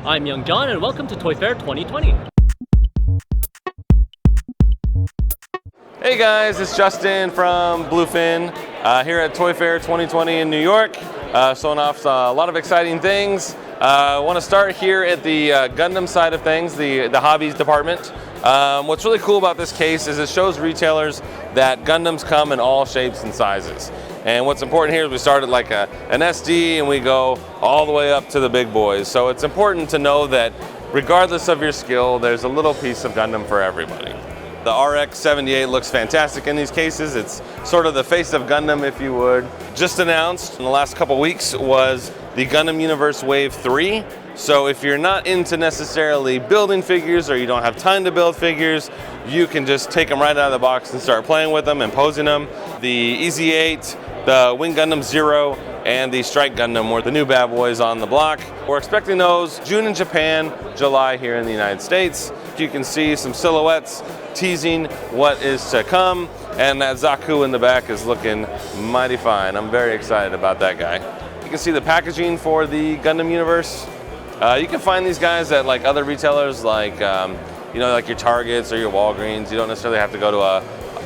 I'm Young John, and welcome to Toy Fair 2020. Hey guys, it's Justin from Bluefin here at Toy Fair 2020 in New York, showing off a lot of exciting things. I want to start here at the Gundam side of things, the hobbies department. What's really cool about this case is it shows retailers that Gundams come in all shapes and sizes. And what's important here is we start at like an SD and we go all the way up to the big boys. So it's important to know that regardless of your skill, there's a little piece of Gundam for everybody. The RX-78 looks fantastic in these cases. It's sort of the face of Gundam, if you would. Just announced in the last couple weeks was the Gundam Universe Wave 3. So if you're not into necessarily building figures or you don't have time to build figures, you can just take them right out of the box and start playing with them and posing them. The EZ8, the Wing Gundam Zero, and the Strike Gundam were the new bad boys on the block. We're expecting those June in Japan, July here in the United States. You can see some silhouettes teasing what is to come, and that Zaku in the back is looking mighty fine. I'm very excited about that guy. You can see the packaging for the Gundam universe. You can find these guys at like other retailers like like your Targets or your Walgreens. You don't necessarily have to go to a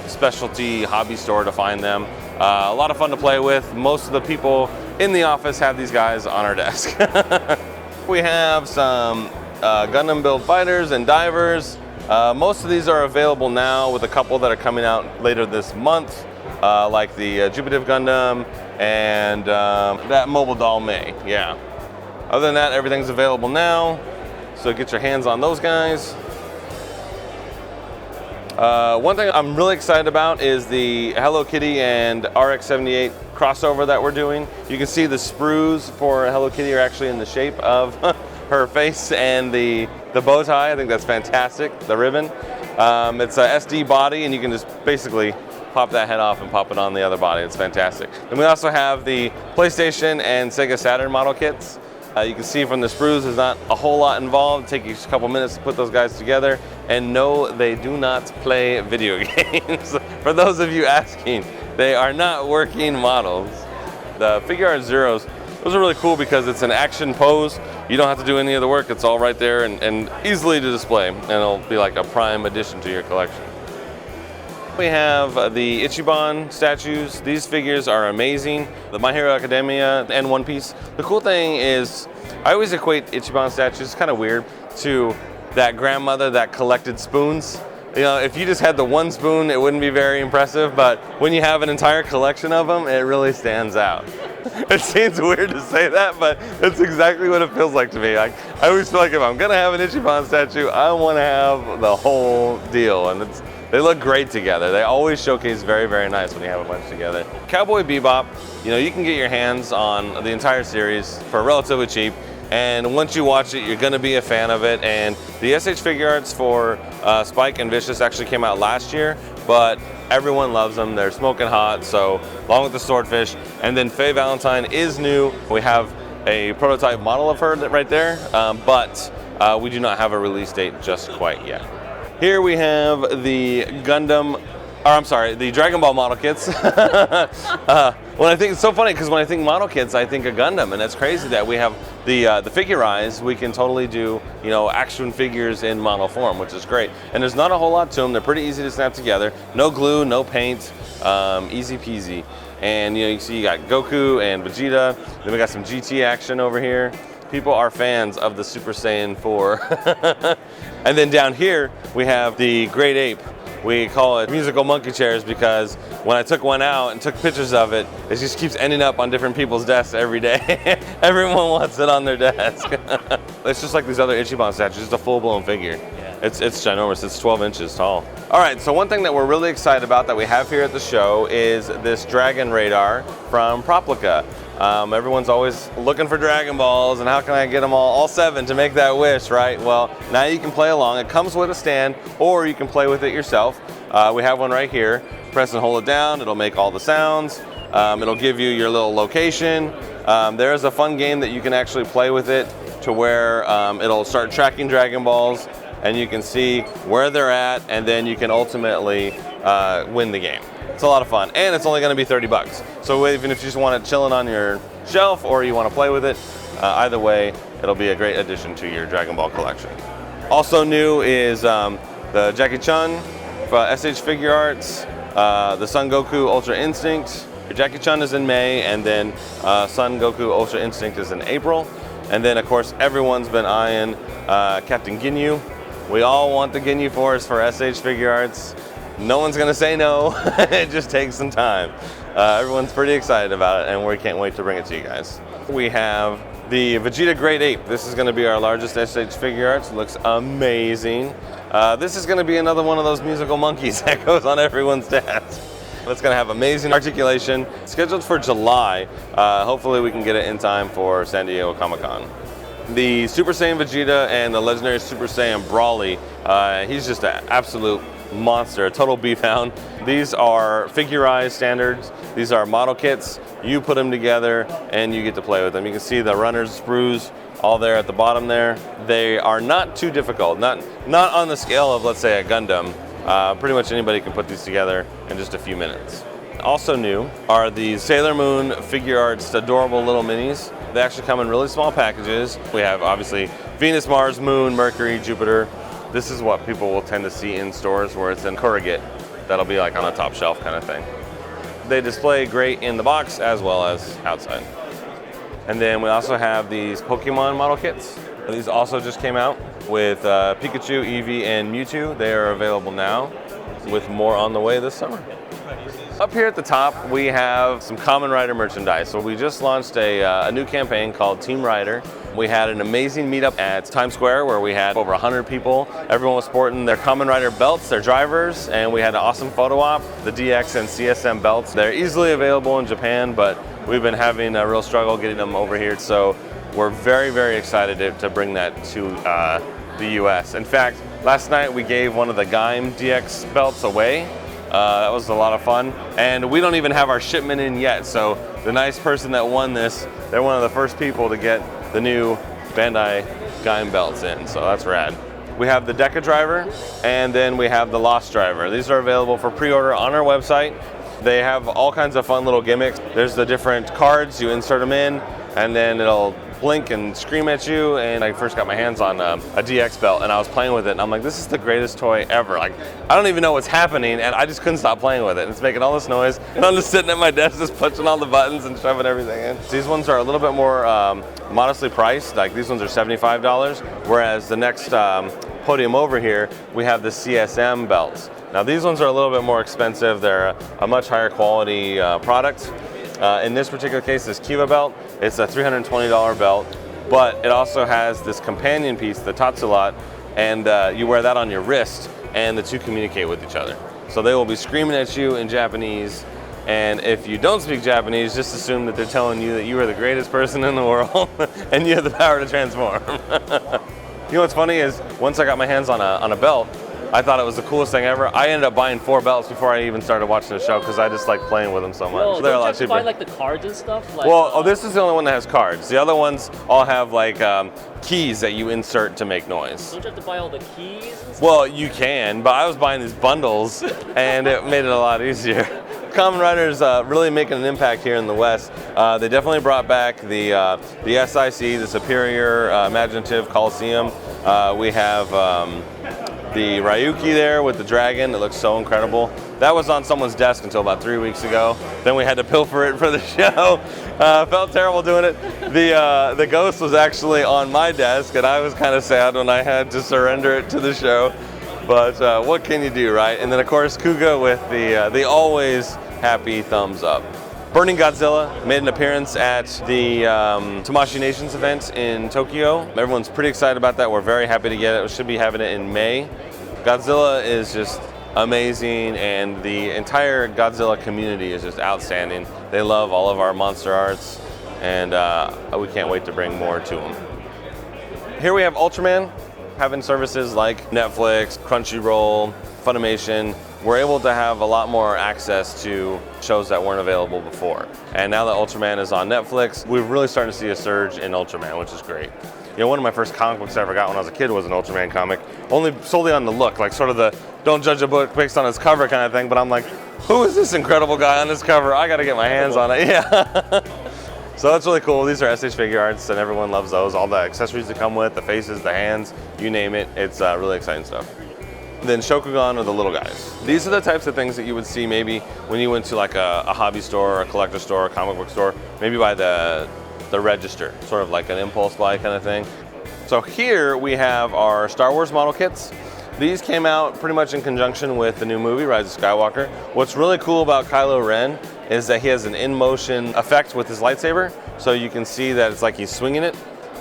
specialty hobby store to find them. A lot of fun to play with. Most of the people in the office have these guys on our desk. We have some Gundam build fighters and divers. Most of these are available now, with a couple that are coming out later this month, like the Jupiter Gundam and that mobile doll May. Yeah. Other than that, everything's available now, so get your hands on those guys. One thing I'm really excited about is the Hello Kitty and RX-78 crossover that we're doing. You can see the sprues for Hello Kitty are actually in the shape of her face and the bow tie. I think that's fantastic, the ribbon. It's a SD body, and you can just basically pop that head off and pop it on the other body. It's fantastic. And we also have the PlayStation and Sega Saturn model kits. You can see from the sprues there's not a whole lot involved. Take you a couple minutes to put those guys together. And no, they do not play video games. For those of you asking, they are not working models. The Figure Art Zeros, those are really cool because it's an action pose. You don't have to do any of the work. It's all right there and easily to display. And it'll be like a prime addition to your collection. We have the Ichiban statues. These figures are amazing. The My Hero Academia and One Piece. The cool thing is, I always equate Ichiban statues, it's kind of weird, to that grandmother that collected spoons. You know, if you just had the one spoon, it wouldn't be very impressive, but when you have an entire collection of them, it really stands out. It seems weird to say that, but it's exactly what it feels like to me. I always feel like if I'm gonna have an Ichiban statue, I wanna have the whole deal, and they look great together. They always showcase very, very nice when you have a bunch together. Cowboy Bebop, you can get your hands on the entire series for relatively cheap. And once you watch it, you're gonna be a fan of it. And the SH figure arts for Spike and Vicious actually came out last year, but everyone loves them. They're smoking hot, so along with the Swordfish. And then Faye Valentine is new. We have a prototype model of her right there, but we do not have a release date just quite yet. Here we have the the Dragon Ball model kits. When I think it's so funny because when I think model kits, I think of Gundam, and that's crazy that we have the Figurize. We can totally do action figures in model form, which is great. And there's not a whole lot to them. They're pretty easy to snap together. No glue, no paint, easy peasy. And you see you got Goku and Vegeta. Then we got some GT action over here. People are fans of the Super Saiyan 4. And then down here we have the Great Ape. We call it musical monkey chairs because when I took one out and took pictures of it, it just keeps ending up on different people's desks every day. Everyone wants it on their desk. It's just like these other Ichiban statues, just a full-blown figure. Yeah. It's ginormous, it's 12 inches tall. All right, so one thing that we're really excited about that we have here at the show is this Dragon Radar from Proplica. Everyone's always looking for Dragon Balls and how can I get them all 7 to make that wish, right? Well, now you can play along. It comes with a stand, or you can play with it yourself. We have one right here. Press and hold it down, it'll make all the sounds. It'll give you your little location. There's a fun game that you can actually play with it to where it'll start tracking Dragon Balls and you can see where they're at, and then you can ultimately win the game. It's a lot of fun, and it's only going to be $30. So even if you just want it chilling on your shelf or you want to play with it, Either way, it'll be a great addition to your Dragon Ball collection. Also new is the Jackie Chun, SH Figure Arts, the Son Goku Ultra Instinct. Jackie Chun is in May, and then Son Goku Ultra Instinct is in April. And then, of course, everyone's been eyeing Captain Ginyu. We all want the Ginyu Force for SH Figure Arts. No one's gonna say no. It just takes some time. Everyone's pretty excited about it, and we can't wait to bring it to you guys. We have the Vegeta Great Ape. This is gonna be our largest SH Figure Arts. It looks amazing. This is gonna be another one of those musical monkeys that goes on everyone's desk. It's gonna have amazing articulation. Scheduled for July. Hopefully we can get it in time for San Diego Comic-Con. The Super Saiyan Vegeta and the legendary Super Saiyan Brawly. He's just an absolute monster, a total beefhound. These are figurized standards. These are model kits. You put them together and you get to play with them. You can see the runners, sprues, all there at the bottom there. They are not too difficult, not on the scale of, let's say, a Gundam. Pretty much anybody can put these together in just a few minutes. Also new are the Sailor Moon Figure Arts adorable little minis. They actually come in really small packages. We have obviously Venus, Mars, Moon, Mercury, Jupiter. This is what people will tend to see in stores where it's in corrugate. That'll be like on a top shelf kind of thing. They display great in the box as well as outside. And then we also have these Pokemon model kits. These also just came out with Pikachu, Eevee, and Mewtwo. They are available now with more on the way this summer. Up here at the top, we have some Kamen Rider merchandise. So we just launched a new campaign called Team Rider. We had an amazing meetup at Times Square where we had over 100 people. Everyone was sporting their Kamen Rider belts, their drivers, and we had an awesome photo op, the DX and CSM belts. They're easily available in Japan, but we've been having a real struggle getting them over here. So we're very, very excited to bring that to the US. In fact, last night we gave one of the Gaim DX belts away. That was a lot of fun. And we don't even have our shipment in yet. So the nice person that won this, they're one of the first people to get the new Bandai Gaim belts in. So that's rad. We have the Deca driver, and then we have the Lost driver. These are available for pre-order on our website. They have all kinds of fun little gimmicks. There's the different cards, you insert them in, and then it'll blink and scream at you. And I first got my hands on a DX belt, and I was playing with it, and I'm like, this is the greatest toy ever. Like, I don't even know what's happening, and I just couldn't stop playing with it. It's making all this noise, and I'm just sitting at my desk just punching all the buttons and shoving everything in. These ones are a little bit more modestly priced. Like, these ones are $75, whereas the next podium over here, we have the CSM belts. Now, these ones are a little bit more expensive. They're a much higher quality product. In this particular case, this Kiva belt, it's a $320 belt, but it also has this companion piece, the Tatsulat, and you wear that on your wrist, and the two communicate with each other. So they will be screaming at you in Japanese, and if you don't speak Japanese, just assume that they're telling you that you are the greatest person in the world, and you have the power to transform. You know what's funny is, once I got my hands on a belt, I thought it was the coolest thing ever. I ended up buying 4 belts before I even started watching the show because I just like playing with them so much. Well, they're a lot cheaper. You buy like the cards and stuff? Like, well, this is the only one that has cards. The other ones all have like keys that you insert to make noise. Don't you have to buy all the keys and stuff? Well, you can, but I was buying these bundles and it made it a lot easier. Kamen Rider's really making an impact here in the West. They definitely brought back the SIC, the Superior Imaginative Coliseum. We have the Ryuki there with the dragon. It looks so incredible. That was on someone's desk until about 3 weeks ago. Then we had to pilfer it for the show. Felt terrible doing it. The ghost was actually on my desk, and I was kind of sad when I had to surrender it to the show. But what can you do, right? And then of course Kuga with the always happy thumbs up. Burning Godzilla made an appearance at the Tamashii Nations event in Tokyo. Everyone's pretty excited about that. We're very happy to get it. We should be having it in May. Godzilla is just amazing, and the entire Godzilla community is just outstanding. They love all of our monster arts, and we can't wait to bring more to them. Here we have Ultraman, having services like Netflix, Crunchyroll, Funimation. We're able to have a lot more access to shows that weren't available before. And now that Ultraman is on Netflix, we're really starting to see a surge in Ultraman, which is great. You know, one of my first comic books I ever got when I was a kid was an Ultraman comic, only solely on the look, like sort of the don't judge a book based on its cover kind of thing, but I'm like, who is this incredible guy on this cover? I gotta get my hands on it, yeah. So that's really cool. These are SH figure arts, and everyone loves those. All the accessories that come with, the faces, the hands, you name it. It's really exciting stuff. Then Shokugan are the little guys. These are the types of things that you would see maybe when you went to like a hobby store, or a collector store, a comic book store, maybe by the register, sort of like an impulse buy kind of thing. So here we have our Star Wars model kits. These came out pretty much in conjunction with the new movie, Rise of Skywalker. What's really cool about Kylo Ren is that he has an in-motion effect with his lightsaber, so you can see that it's like he's swinging it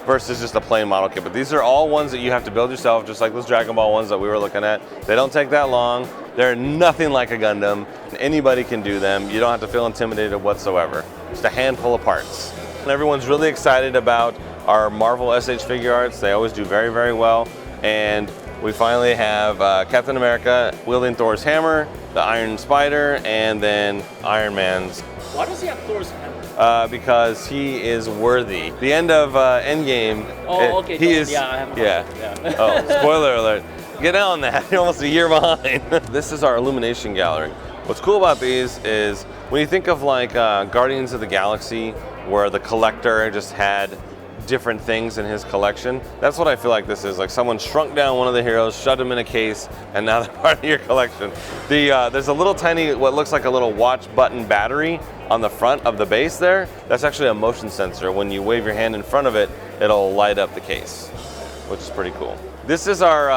versus just a plain model kit. But these are all ones that you have to build yourself, just like those Dragon Ball ones that we were looking at. They don't take that long. They're nothing like a Gundam. Anybody can do them. You don't have to feel intimidated whatsoever. Just a handful of parts. And everyone's really excited about our Marvel SH figure arts. They always do very, very well. And we finally have Captain America wielding Thor's hammer, the Iron Spider, and then Iron Man's. Why does he have Thor's hammer? Because he is worthy. The end of Endgame. Oh, okay. He is. Yeah, I haven't. Yeah. Oh, spoiler alert. Get on that. You're almost a year behind. This is our Illumination Gallery. What's cool about these is when you think of like Guardians of the Galaxy, where the collector just had different things in his collection. That's what I feel like this is. Like someone shrunk down one of the heroes, shoved him in a case, and now they're part of your collection. There's a little tiny, what looks like a little watch button battery on the front of the base there. That's actually a motion sensor. When you wave your hand in front of it, it'll light up the case, which is pretty cool. This is our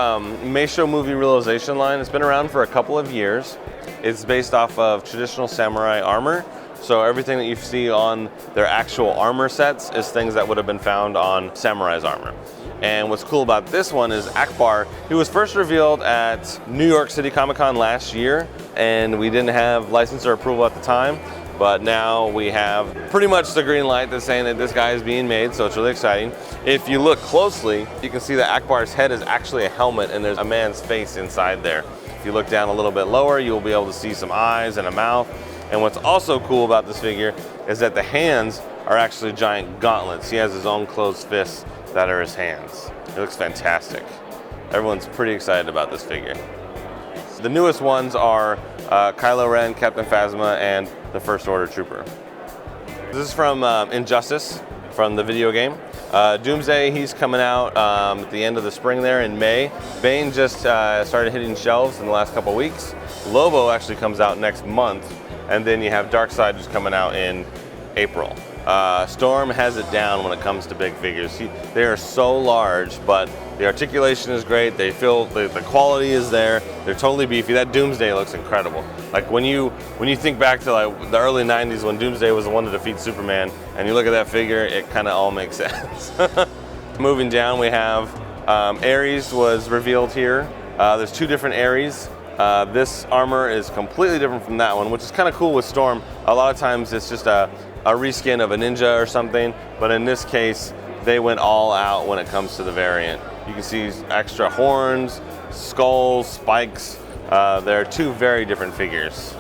Meisho Movie Realization line. It's been around for a couple of years. It's based off of traditional samurai armor. So everything that you see on their actual armor sets is things that would have been found on samurai's armor. And what's cool about this one is Akbar. He was first revealed at New York City Comic Con last year, and we didn't have license or approval at the time. But now we have pretty much the green light that's saying that this guy is being made, so it's really exciting. If you look closely, you can see that Akbar's head is actually a helmet, and there's a man's face inside there. If you look down a little bit lower, you'll be able to see some eyes and a mouth. And what's also cool about this figure is that the hands are actually giant gauntlets. He has his own closed fists that are his hands. It looks fantastic. Everyone's pretty excited about this figure. The newest ones are Kylo Ren, Captain Phasma, and the First Order Trooper. This is from Injustice, from the video game. Doomsday, he's coming out at the end of the spring there in May. Bane just started hitting shelves in the last couple weeks. Lobo actually comes out next month. And then you have Darkseid who's coming out in April. Storm has it down when it comes to big figures. They are so large, but the articulation is great. They feel the quality is there. They're totally beefy. That Doomsday looks incredible. Like when you think back to like the early '90s when Doomsday was the one to defeat Superman, and you look at that figure, it kind of all makes sense. Moving down, we have Ares was revealed here. There's two different Ares. This armor is completely different from that one, which is kind of cool with Storm. A lot of times it's just a reskin of a ninja or something, but in this case, they went all out when it comes to the variant. You can see extra horns, skulls, spikes. They're two very different figures.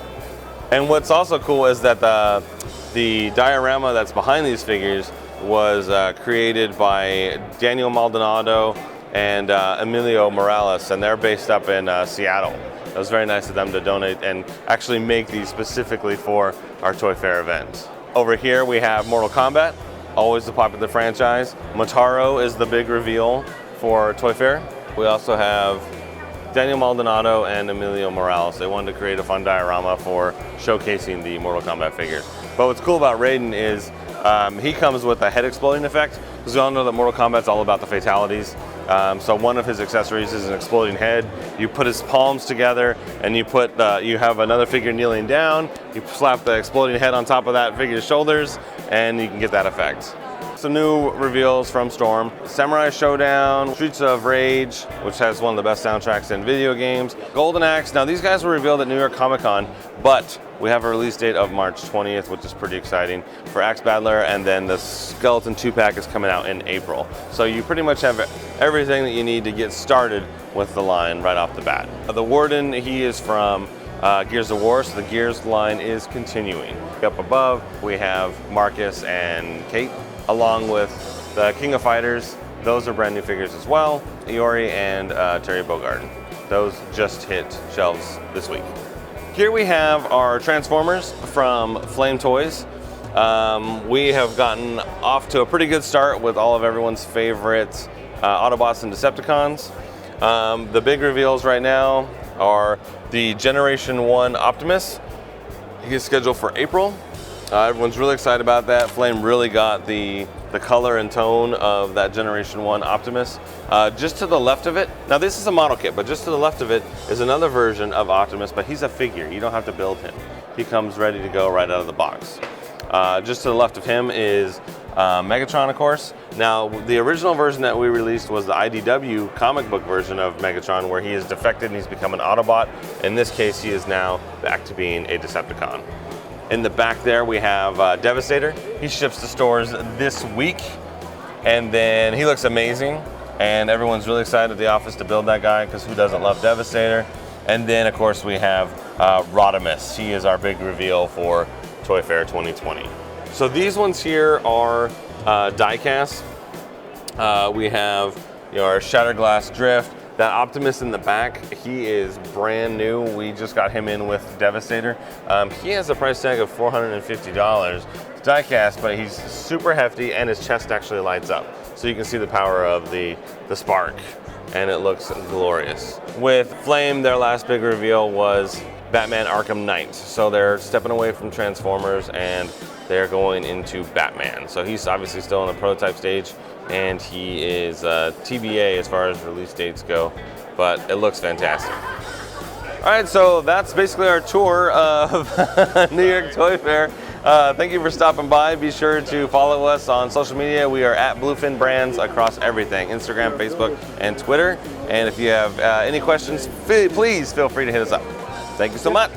And what's also cool is that the diorama that's behind these figures was created by Daniel Maldonado and Emilio Morales, and they're based up in Seattle. It was very nice of them to donate and actually make these specifically for our Toy Fair event. Over here we have Mortal Kombat, always the popular franchise. Motaro is the big reveal for Toy Fair. We also have Daniel Maldonado and Emilio Morales. They wanted to create a fun diorama for showcasing the Mortal Kombat figures. But what's cool about Raiden is he comes with a head exploding effect, because we all know that Mortal Kombat's all about the fatalities. So one of his accessories is an exploding head. You put his palms together, and you have another figure kneeling down. You slap the exploding head on top of that figure's shoulders, and you can get that effect. Some new reveals from Storm. Samurai Showdown, Streets of Rage, which has one of the best soundtracks in video games. Golden Axe. Now these guys were revealed at New York Comic Con, but we have a release date of March 20th, which is pretty exciting for Axe Battler, and then the Skeleton 2-pack is coming out in April. So you pretty much have everything that you need to get started with the line right off the bat. The Warden, he is from Gears of War, so the Gears line is continuing. Up above, we have Marcus and Kate, along with the King of Fighters. Those are brand new figures as well. Iori and Terry Bogard. Those just hit shelves this week. Here we have our Transformers from Flame Toys. We have gotten off to a pretty good start with all of everyone's favorite Autobots and Decepticons. The big reveals right now are the Generation 1 Optimus. He's scheduled for April. Everyone's really excited about that. Flame really got the color and tone of that Generation 1 Optimus. Just to the left of it, now this is a model kit, but just to the left of it is another version of Optimus, but he's a figure. You don't have to build him. He comes ready to go right out of the box. Just to the left of him is Megatron, of course. Now, the original version that we released was the IDW comic book version of Megatron, where he is defected and he's become an Autobot. In this case, he is now back to being a Decepticon. In the back there, we have Devastator. He ships to stores this week, and then he looks amazing, and everyone's really excited at the office to build that guy, because who doesn't love Devastator? And then, of course, we have Rodimus. He is our big reveal for Toy Fair 2020. So these ones here are die casts. We have our Shatterglass Drift. That Optimus in the back, he is brand new. We just got him in with Devastator. He has a price tag of $450. It's die cast, but he's super hefty and his chest actually lights up. So you can see the power of the spark, and it looks glorious. With Flame, their last big reveal was Batman Arkham Knight. So they're stepping away from Transformers and they're going into Batman. So he's obviously still in the prototype stage, and he is TBA as far as release dates go, but it looks fantastic. All right, so that's basically our tour of New York Toy Fair. Thank you for stopping by. Be sure to follow us on social media. We are at Bluefin Brands across everything, Instagram, Facebook, and Twitter. And if you have any questions, please feel free to hit us up. Thank you so much.